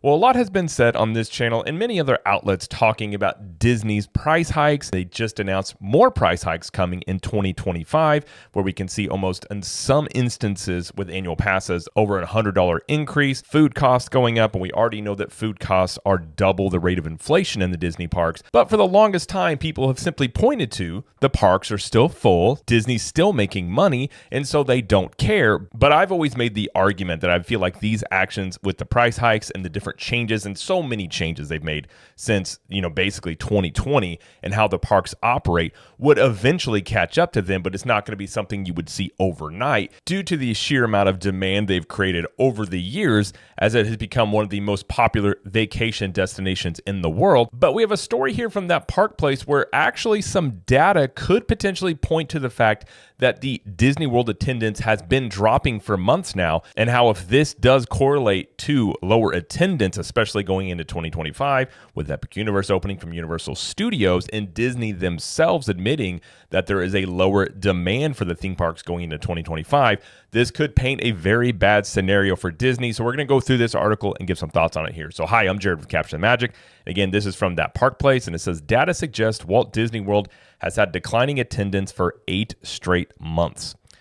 Well, a lot has been said on this channel and many other outlets talking about Disney's price hikes. They just announced more price hikes coming in 2025, where we can see almost in some instances with annual passes over a $100 increase, food costs going up, and we already know that food costs are double the rate of inflation in the Disney parks. But for the longest time, people have simply pointed to the parks are still full, Disney's still making money, and so they don't care. But I've always made the argument that I feel like these actions with the price hikes and the different changes and so many changes they've made since, basically 2020 and how the parks operate would eventually catch up to them, but it's not going to be something you would see overnight due to the sheer amount of demand they've created over the years as it has become one of the most popular vacation destinations in the world. But we have a story here from that park place where actually some data could potentially point to the fact that the Disney World attendance has been dropping for months now, and how if this does correlate to lower attendance, especially going into 2025 with Epic Universe opening from Universal Studios and Disney themselves admitting that there is a lower demand for the theme parks going into 2025, this could paint a very bad scenario for Disney. So we're going to go through this article and give some thoughts on it here. So hi, I'm Jared from Capture the Magic. Again, this is from That Park Place, and it says data suggests Walt Disney World has had declining attendance for 8 straight months. It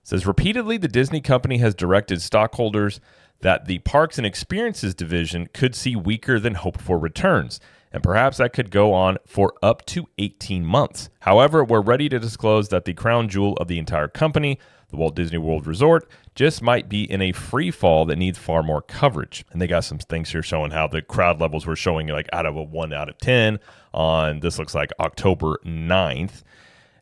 says repeatedly the Disney company has directed stockholders that the Parks and Experiences division could see weaker than hoped for returns, and perhaps that could go on for up to 18 months. However, we're ready to disclose that the crown jewel of the entire company, the Walt Disney World Resort, just might be in a free fall that needs far more coverage. And they got some things here showing how the crowd levels were showing like out of a 1 out of 10 on, this looks like October 9th.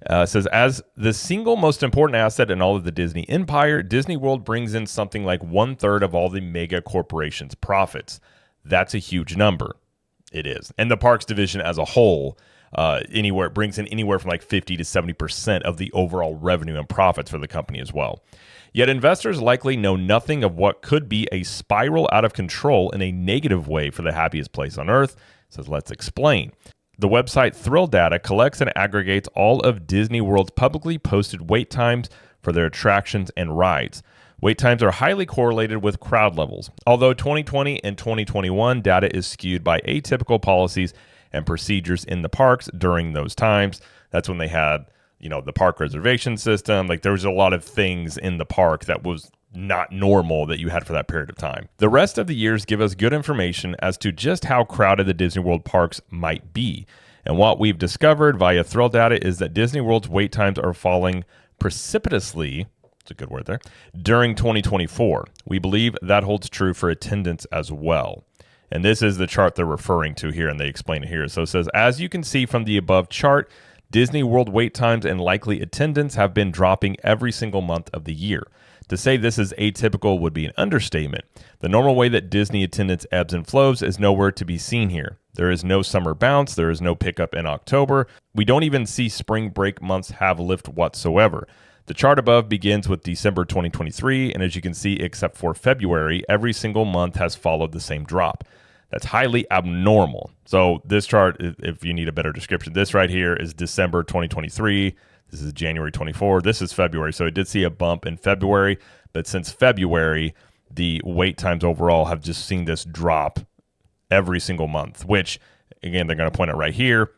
It says, as the single most important asset in all of the Disney empire, Disney World brings in something like 1/3 of all the mega corporations' profits. That's a huge number. It is. And the parks division as a whole, it brings in anywhere from like 50 to 70% of the overall revenue and profits for the company as well. Yet investors likely know nothing of what could be a spiral out of control in a negative way for the happiest place on earth. It says, let's explain. The website Thrill Data collects and aggregates all of Disney World's publicly posted wait times for their attractions and rides. Wait times are highly correlated with crowd levels. Although 2020 and 2021 data is skewed by atypical policies and procedures in the parks during those times. That's when they had, the park reservation system. Like there was a lot of things in the park that was not normal that you had for that period of time. The rest of the years give us good information as to just how crowded the Disney World parks might be. And what we've discovered via Thrill Data is that Disney World's wait times are falling precipitously, it's a good word there, during 2024. We believe that holds true for attendance as well. And this is the chart they're referring to here, and they explain it here. So it says, as you can see from the above chart, Disney World wait times and likely attendance have been dropping every single month of the year. To say this is atypical would be an understatement. The normal way that Disney attendance ebbs and flows is nowhere to be seen here. There is no summer bounce. There is no pickup in October. We don't even see spring break months have lift whatsoever. The chart above begins with December 2023, and as you can see, except for February, every single month has followed the same drop. That's highly abnormal. So this chart, if you need a better description, this right here is December 2023. This is January 24. This is February. So it did see a bump in February, but since February, the wait times overall have just seen this drop every single month, which, again, they're going to point out right here.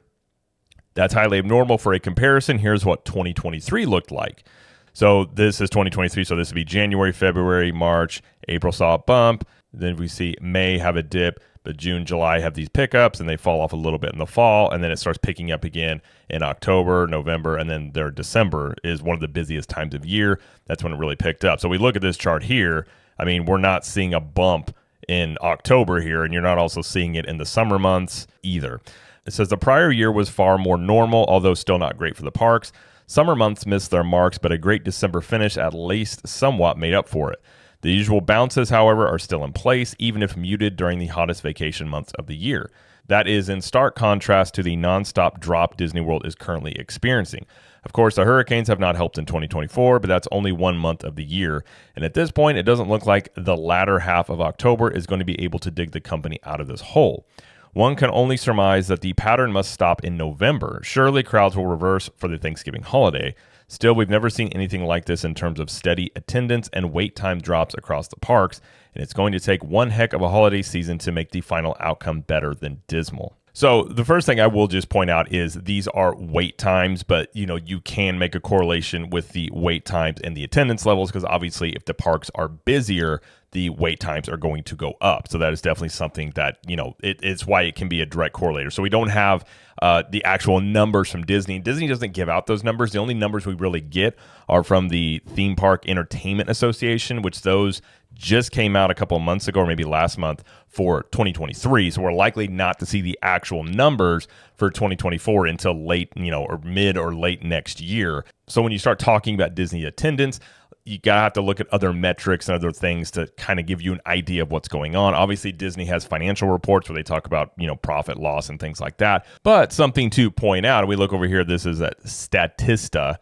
That's highly abnormal. For a comparison, here's what 2023 looked like. So this is 2023. So this would be January, February, March, April saw a bump. Then we see May have a dip, but June, July have these pickups, and they fall off a little bit in the fall, and then it starts picking up again in October, November, and then their December is one of the busiest times of year. That's when it really picked up. So we look at this chart here. I mean, we're not seeing a bump in October here, and you're not also seeing it in the summer months either. It says the prior year was far more normal, although still not great for the parks. Summer months missed their marks, but a great December finish at least somewhat made up for it. The usual bounces, however, are still in place, even if muted during the hottest vacation months of the year. That is in stark contrast to the nonstop drop Disney World is currently experiencing. Of course, the hurricanes have not helped in 2024, but that's only 1 month of the year. And at this point, it doesn't look like the latter half of October is going to be able to dig the company out of this hole. One can only surmise that the pattern must stop in November. Surely crowds will reverse for the Thanksgiving holiday. Still, we've never seen anything like this in terms of steady attendance and wait time drops across the parks, and it's going to take one heck of a holiday season to make the final outcome better than dismal. So the first thing I will just point out is these are wait times, but you can make a correlation with the wait times and the attendance levels, because obviously if the parks are busier, the wait times are going to go up. So that is definitely something that, it's why it can be a direct correlator. So we don't have the actual numbers from Disney. Disney doesn't give out those numbers. The only numbers we really get are from the Theme Park Entertainment Association, which those just came out a couple of months ago, or maybe last month, for 2023. So we're likely not to see the actual numbers for 2024 until late, or mid or late next year. So when you start talking about Disney attendance, you gotta have to look at other metrics and other things to kind of give you an idea of what's going on. Obviously, Disney has financial reports where they talk about, profit, loss, and things like that. But something to point out, we look over here, this is at Statista,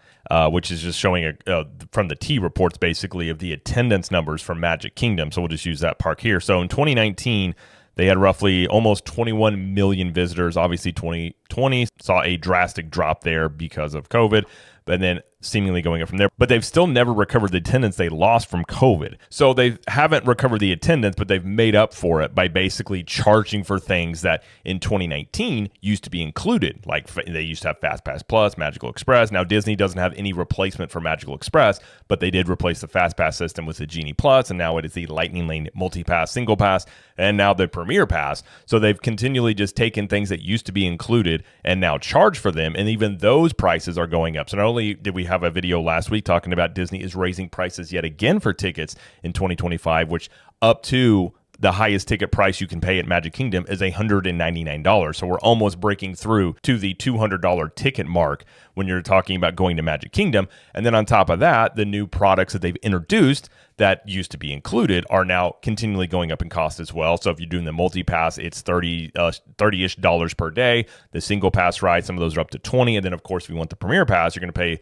which is just showing from the T reports, basically, of the attendance numbers from Magic Kingdom. So we'll just use that park here. So in 2019, they had roughly almost 21 million visitors. Obviously, 2020 saw a drastic drop there because of COVID, but then seemingly going up from there. But they've still never recovered the attendance they lost from COVID. So they haven't recovered the attendance, but they've made up for it by basically charging for things that in 2019 used to be included. Like they used to have FastPass Plus, Magical Express. Now Disney doesn't have any replacement for Magical Express, but they did replace the FastPass system with the Genie Plus, and now it is the Lightning Lane Multi-Pass Single Pass, and now the Premier Pass. So they've continually just taken things that used to be included and now charge for them, and even those prices are going up. So not only did we have a video last week talking about Disney is raising prices yet again for tickets in 2025, which up to the highest ticket price you can pay at Magic Kingdom is $199. So we're almost breaking through to the $200 ticket mark when you're talking about going to Magic Kingdom. And then on top of that, the new products that they've introduced that used to be included are now continually going up in cost as well. So if you're doing the multi-pass, it's $30-ish per day. The single pass ride, some of those are up to $20. And then, of course, if you want the Premier Pass, you're going to pay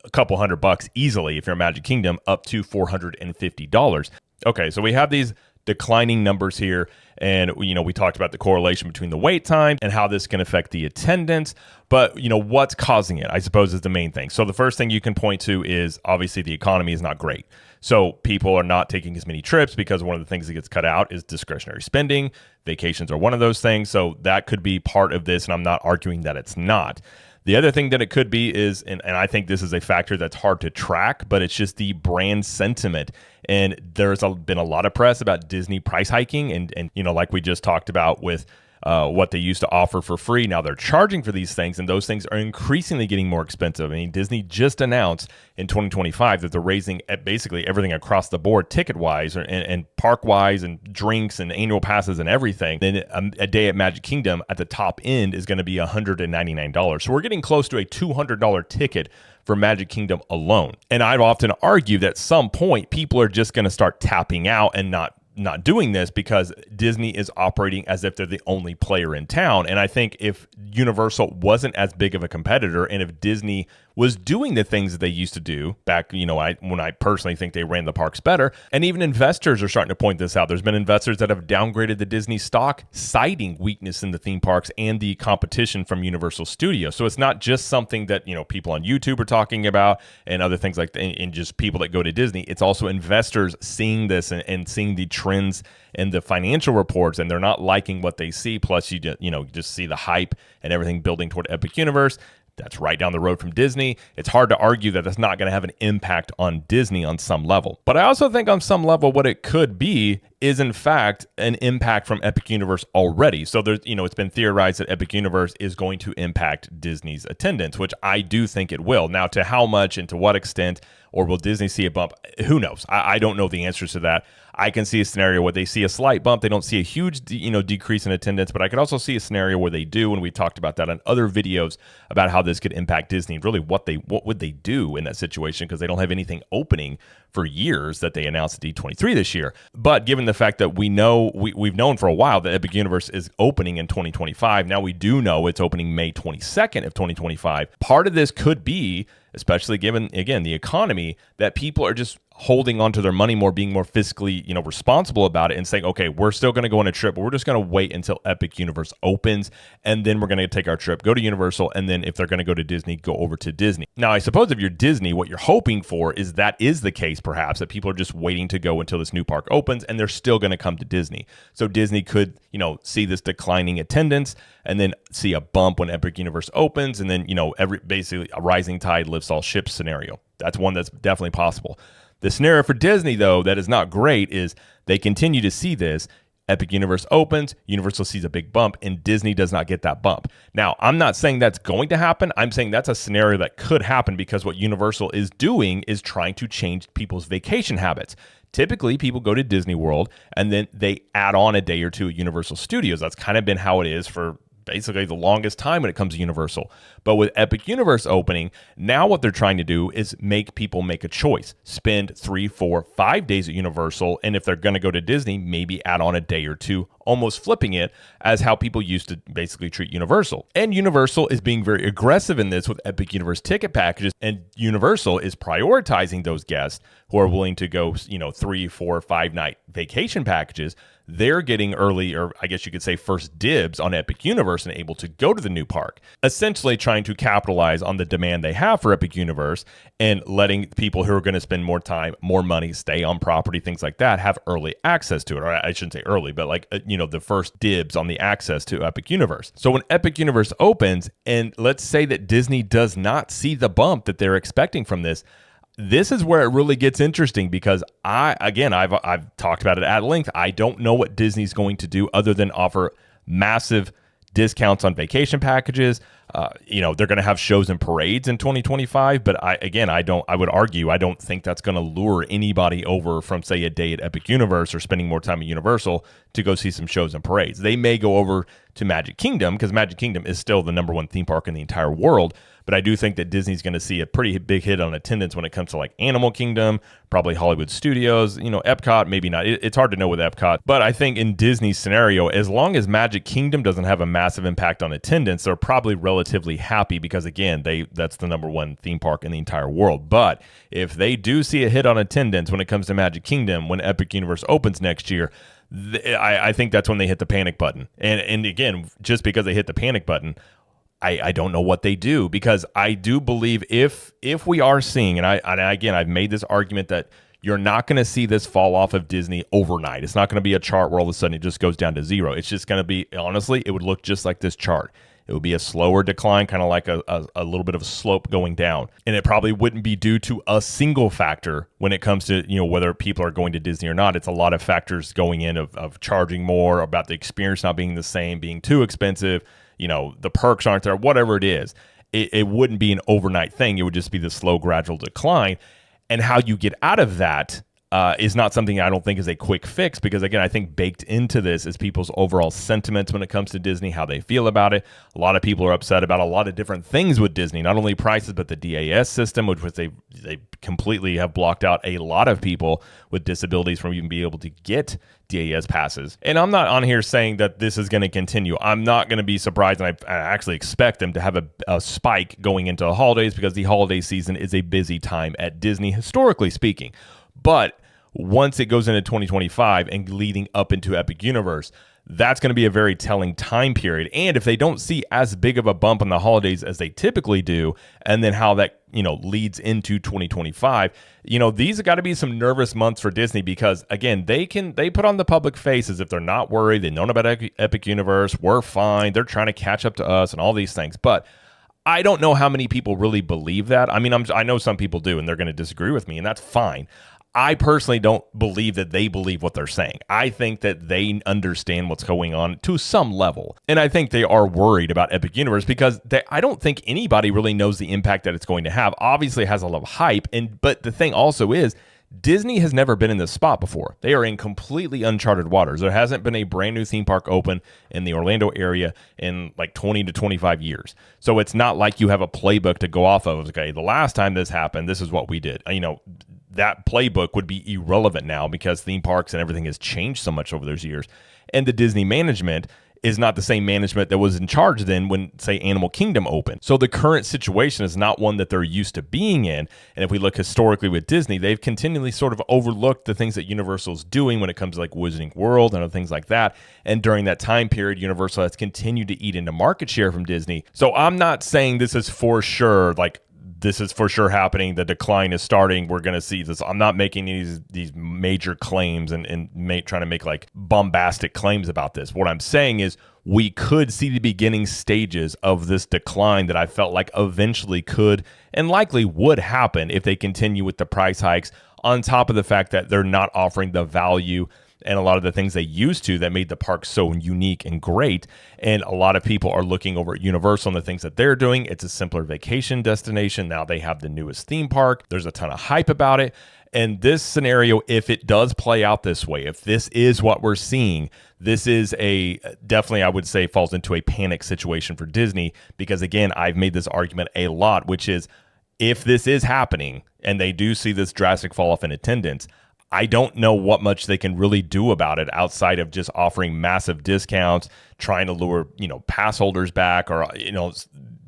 a couple $100 easily if you're at Magic Kingdom, up to $450. Okay, so we have these declining numbers here, and we talked about the correlation between the wait time and how this can affect the attendance. But what's causing it, I suppose, is the main thing. So the first thing you can point to is obviously the economy is not great. So people are not taking as many trips because one of the things that gets cut out is discretionary spending. Vacations are one of those things. So that could be part of this, and I'm not arguing that it's not. The other thing that it could be is, and I think this is a factor that's hard to track, but it's just the brand sentiment. And there's been a lot of press about Disney price hiking, and like we just talked about with what they used to offer for free. Now they're charging for these things, and those things are increasingly getting more expensive. I mean, Disney just announced in 2025 that they're raising basically everything across the board, ticket-wise and park-wise and drinks and annual passes and everything. Then a day at Magic Kingdom at the top end is going to be $199. So we're getting close to a $200 ticket for Magic Kingdom alone. And I've often argued that at some point people are just going to start tapping out and not doing this because Disney is operating as if they're the only player in town. And I think if Universal wasn't as big of a competitor, and if Disney was doing the things that they used to do back, when I personally think they ran the parks better, and even investors are starting to point this out. There's been investors that have downgraded the Disney stock, citing weakness in the theme parks and the competition from Universal Studios. So it's not just something that, people on YouTube are talking about and other things like that, and just people that go to Disney. It's also investors seeing this and seeing the trends and the financial reports, and they're not liking what they see. Plus, you just see the hype and everything building toward Epic Universe. That's right down the road from Disney. It's hard to argue that that's not going to have an impact on Disney on some level. But I also think on some level what it could be is in fact an impact from Epic Universe already. So there's, it's been theorized that Epic Universe is going to impact Disney's attendance, which I do think it will. Now, to how much and to what extent, or will Disney see a bump? Who knows? I don't know the answers to that. I can see a scenario where they see a slight bump. They don't see a huge, decrease in attendance, but I could also see a scenario where they do, and we talked about that on other videos about how this could impact Disney. Really, what would they do in that situation, because they don't have anything opening for years that they announced at D23 this year. But given the fact that we've known for a while that Epic Universe is opening in 2025, now we do know it's opening May 22nd of 2025. Part of this could be, especially given, again, the economy, that people are just holding onto their money more, being more fiscally, responsible about it and saying, okay, we're still going to go on a trip, but we're just going to wait until Epic Universe opens. And then we're going to take our trip, go to Universal. And then if they're going to go to Disney, go over to Disney. Now, I suppose if you're Disney, what you're hoping for is that is the case, perhaps, that people are just waiting to go until this new park opens and they're still going to come to Disney. So Disney could, see this declining attendance and then see a bump when Epic Universe opens. And then, basically a rising tide lifts all ships scenario. That's one that's definitely possible. The scenario for Disney, though, that is not great is they continue to see this. Epic Universe opens, Universal sees a big bump, and Disney does not get that bump. Now, I'm not saying that's going to happen. I'm saying that's a scenario that could happen because what Universal is doing is trying to change people's vacation habits. Typically, people go to Disney World, and then they add on a day or two at Universal Studios. That's kind of been how it is for basically the longest time when it comes to Universal. But with Epic Universe opening, now what they're trying to do is make people make a choice. Spend 3, 4, 5 days at Universal, and if they're going to go to Disney, maybe add on a day or two, almost flipping it as how people used to basically treat Universal. And Universal is being very aggressive in this with Epic Universe ticket packages, and Universal is prioritizing those guests who are willing to go, 3, 4, 5 night vacation packages. They're getting early, or I guess you could say first dibs on Epic Universe and able to go to the new park, essentially trying to capitalize on the demand they have for Epic Universe and letting people who are going to spend more time, more money, stay on property, things like that, have early access to it. Or I shouldn't say early, but the first dibs on the access to Epic Universe. So when Epic Universe opens, and let's say that Disney does not see the bump that they're expecting from this is where it really gets interesting because I've talked about it at length. I don't know what Disney's going to do other than offer massive discounts on vacation packages. They're going to have shows and parades in 2025, but I would argue I don't think that's going to lure anybody over from, say, a day at Epic Universe or spending more time at Universal to go see some shows and parades. They may go over to Magic Kingdom because Magic Kingdom is still the number one theme park in the entire world. But I do think that Disney's going to see a pretty big hit on attendance when it comes to like Animal Kingdom, probably Hollywood Studios, Epcot, maybe not. It's hard to know with Epcot. But I think in Disney's scenario, as long as Magic Kingdom doesn't have a massive impact on attendance, they're probably relatively happy because, again, that's the number one theme park in the entire world. But if they do see a hit on attendance when it comes to Magic Kingdom, when Epic Universe opens next year, I think that's when they hit the panic button. And again, just because they hit the panic button, I don't know what they do, because I do believe if we are seeing, and I've made this argument that you're not going to see this fall off of Disney overnight. It's not going to be a chart where all of a sudden it just goes down to zero. It's just going to be, honestly, it would look just like this chart. It would be a slower decline, kind of like a little bit of a slope going down. And it probably wouldn't be due to a single factor when it comes to, whether people are going to Disney or not. It's a lot of factors going in of charging more, about the experience not being the same, being too expensive, the perks aren't there, whatever it is. It wouldn't be an overnight thing. It would just be the slow, gradual decline. And how you get out of that is not something I don't think is a quick fix, because, again, I think baked into this is people's overall sentiments when it comes to Disney, how they feel about it. A lot of people are upset about a lot of different things with Disney, not only prices, but the DAS system, which they completely have blocked out a lot of people with disabilities from even being able to get DAS passes. And I'm not on here saying that this is going to continue. I'm not going to be surprised, and I actually expect them to have a spike going into the holidays, because the holiday season is a busy time at Disney, historically speaking. But once it goes into 2025 and leading up into Epic Universe, that's going to be a very telling time period. And if they don't see as big of a bump in the holidays as they typically do, and then how that, leads into 2025, these have got to be some nervous months for Disney, because, again, they put on the public face as if they're not worried. They know about Epic Universe. We're fine. They're trying to catch up to us and all these things. But I don't know how many people really believe that. I mean, I know some people do, and they're going to disagree with me, and that's fine. I personally don't believe that they believe what they're saying. I think that they understand what's going on to some level. And I think they are worried about Epic Universe, because I don't think anybody really knows the impact that it's going to have. Obviously, it has a lot of hype. But the thing also is, Disney has never been in this spot before. They are in completely uncharted waters. There hasn't been a brand new theme park open in the Orlando area in like 20 to 25 years. So it's not like you have a playbook to go off of. Okay, the last time this happened, this is what we did. That playbook would be irrelevant now, because theme parks and everything has changed so much over those years. And the Disney management is not the same management that was in charge then when, say, Animal Kingdom opened. So the current situation is not one that they're used to being in. And if we look historically with Disney, they've continually sort of overlooked the things that Universal's doing when it comes to like Wizarding World and other things like that. And during that time period, Universal has continued to eat into market share from Disney. So I'm not saying this is for sure, like, this is for sure happening. The decline is starting. We're going to see this. I'm not making these major claims and trying to make like bombastic claims about this. What I'm saying is we could see the beginning stages of this decline that I felt like eventually could and likely would happen if they continue with the price hikes, on top of the fact that they're not offering the value and a lot of the things they used to that made the park so unique and great. And a lot of people are looking over at Universal and the things that they're doing. It's a simpler vacation destination. Now they have the newest theme park. There's a ton of hype about it. And this scenario, if it does play out this way, if this is what we're seeing, this is definitely, I would say, falls into a panic situation for Disney. Because again, I've made this argument a lot, which is if this is happening and they do see this drastic fall off in attendance, I don't know what much they can really do about it outside of just offering massive discounts, trying to lure, pass holders back, or,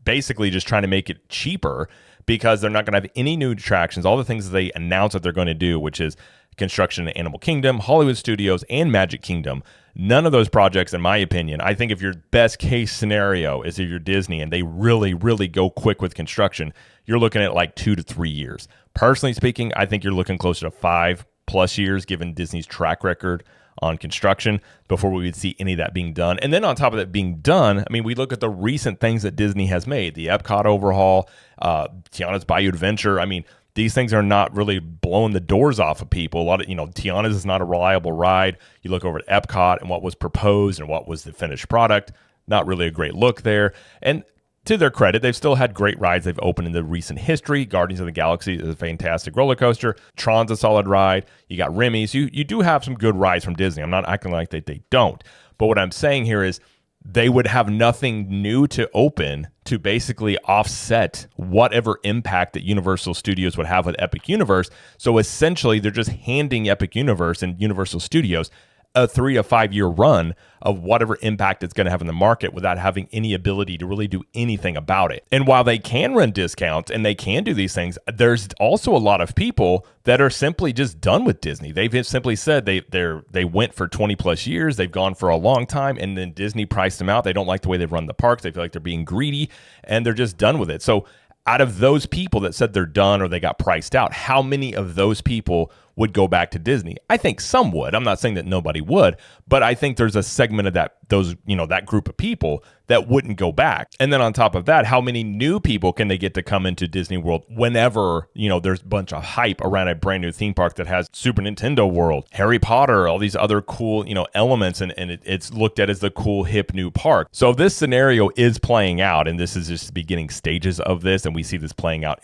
basically just trying to make it cheaper, because they're not going to have any new attractions. All the things that they announce that they're going to do, which is construction in Animal Kingdom, Hollywood Studios, and Magic Kingdom. None of those projects, in my opinion, I think if your best case scenario is if you're Disney and they really, really go quick with construction, you're looking at like 2 to 3 years. Personally speaking, I think you're looking closer to 5+ years, given Disney's track record on construction, before we would see any of that being done. And then on top of that being done, I mean, we look at the recent things that Disney has made, the Epcot overhaul, Tiana's Bayou Adventure. I mean, these things are not really blowing the doors off of people. A lot of, Tiana's is not a reliable ride. You look over at Epcot and what was proposed and what was the finished product, not really a great look there. And to their credit, they've still had great rides they've opened in the recent history. Guardians of the Galaxy is a fantastic roller coaster. Tron's a solid ride. You got Remy's. You do have some good rides from Disney. I'm not acting like they don't. But what I'm saying here is they would have nothing new to open to basically offset whatever impact that Universal Studios would have with Epic Universe. So essentially, they're just handing Epic Universe and Universal Studios a 3 to 5 year run of whatever impact it's going to have in the market without having any ability to really do anything about it. And while they can run discounts and they can do these things, there's also a lot of people that are simply just done with Disney. They've simply said they went for 20+ years. They've gone for a long time, and then Disney priced them out. They don't like the way they've run the parks. They feel like they're being greedy, and they're just done with it. So out of those people that said they're done or they got priced out, how many of those people would go back to Disney? I think some would. I'm not saying that nobody would, but I think there's a segment of that group of people that wouldn't go back. And then on top of that, how many new people can they get to come into Disney World whenever, there's a bunch of hype around a brand new theme park that has Super Nintendo World, Harry Potter, all these other cool, elements, and it's looked at as the cool, hip new park. So this scenario is playing out, and this is just the beginning stages of this, and we see this playing out,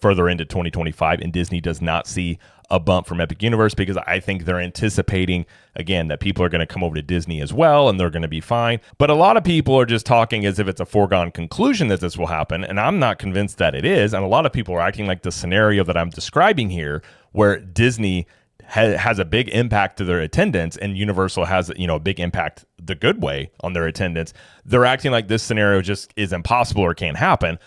further into 2025, and Disney does not see a bump from Epic Universe, because I think they're anticipating, again, that people are going to come over to Disney as well and they're going to be fine. But a lot of people are just talking as if it's a foregone conclusion that this will happen, and I'm not convinced that it is. And a lot of people are acting like the scenario that I'm describing here, where Disney has a big impact to their attendance and Universal has, a big impact the good way on their attendance. They're acting like this scenario just is impossible or can't happen.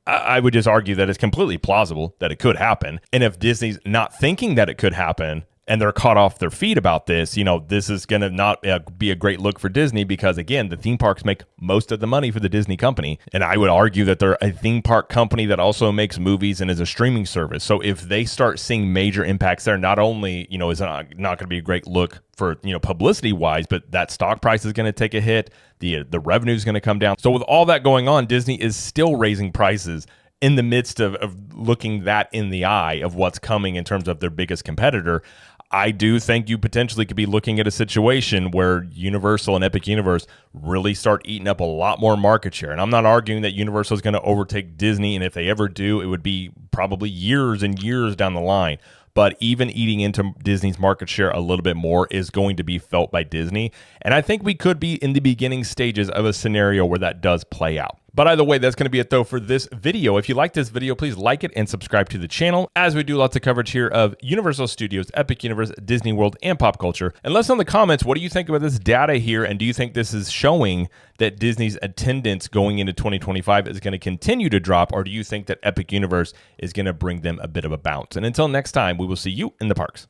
I would just argue that it's completely plausible that it could happen. And if Disney's not thinking that it could happen and they're caught off their feet about this, this is going to not be a great look for Disney, because, again, the theme parks make most of the money for the Disney company. And I would argue that they're a theme park company that also makes movies and is a streaming service. So if they start seeing major impacts there, not only, is it not going to be a great look for, publicity wise, but that stock price is going to take a hit. The revenue is going to come down. So with all that going on, Disney is still raising prices in the midst of looking that in the eye of what's coming in terms of their biggest competitor. I do think you potentially could be looking at a situation where Universal and Epic Universe really start eating up a lot more market share. And I'm not arguing that Universal is going to overtake Disney, and if they ever do, it would be probably years and years down the line. But even eating into Disney's market share a little bit more is going to be felt by Disney. And I think we could be in the beginning stages of a scenario where that does play out. But either way, that's going to be it though for this video. If you like this video, please like it and subscribe to the channel, as we do lots of coverage here of Universal Studios, Epic Universe, Disney World, and pop culture. And let us know in the comments, what do you think about this data here? And do you think this is showing that Disney's attendance going into 2025 is going to continue to drop? Or do you think that Epic Universe is going to bring them a bit of a bounce? And until next time, we will see you in the parks.